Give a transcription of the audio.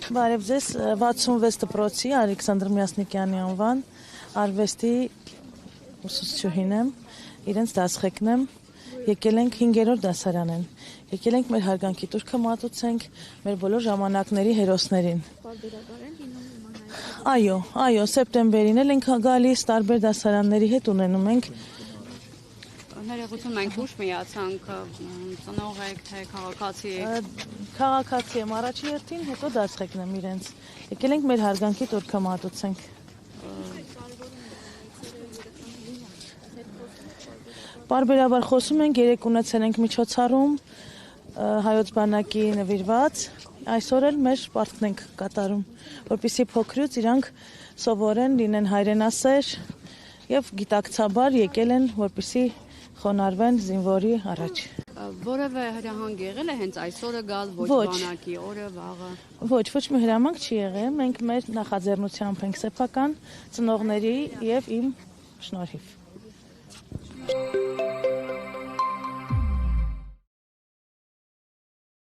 Բարև ձեզ, 66 դպրոցի Ալեքսանդր Մյասնիկյանի անվան արվեստի ուսուցչուհին եմ, իրենց դասղեկն եմ, եկել ենք 5-րդ դասարան են, եկել ենք մեր հարգանքի տուրքը մատուցենք մեր բոլոր ժամանակների հերոսներին։ Այո, սեպտեմբերին էլ ենք գալիս, տարբեր դասարանների հետ ունենում ենք։ Ներողություն, մենք ուշ միացանք, ծնող եք, թե քաղաքացի եք։ Քաղաքացի եմ առաջի հերթին, հետո դասղեկն եմ իրենց։ Եկել ենք մեր հարգանքի տուրքը մատուցենք։ Պարբերաբար խոսում ենք, երեկ ունեցել ենք միջոցառում հայոց բանակի նվիրված, այսօր էլ մեր պարտքն ենք կատարում, որպեսզի փոքրուց իրանք սովորեն, լինեն հայրենասեր եւ գիտակցաբար եկել են, որպեսզի խոնարհվեն զինվորի առաջ։ Որևէ հրահանգ եղել է հենց այսօրը գալ, ոչ բանակի օրը, վաղը։ Ոչ մի հրամանք չի եղել, մենք մեր նախաձեռնությամբ ենք սեփական ծնողների եւ իմ շնորհիվ։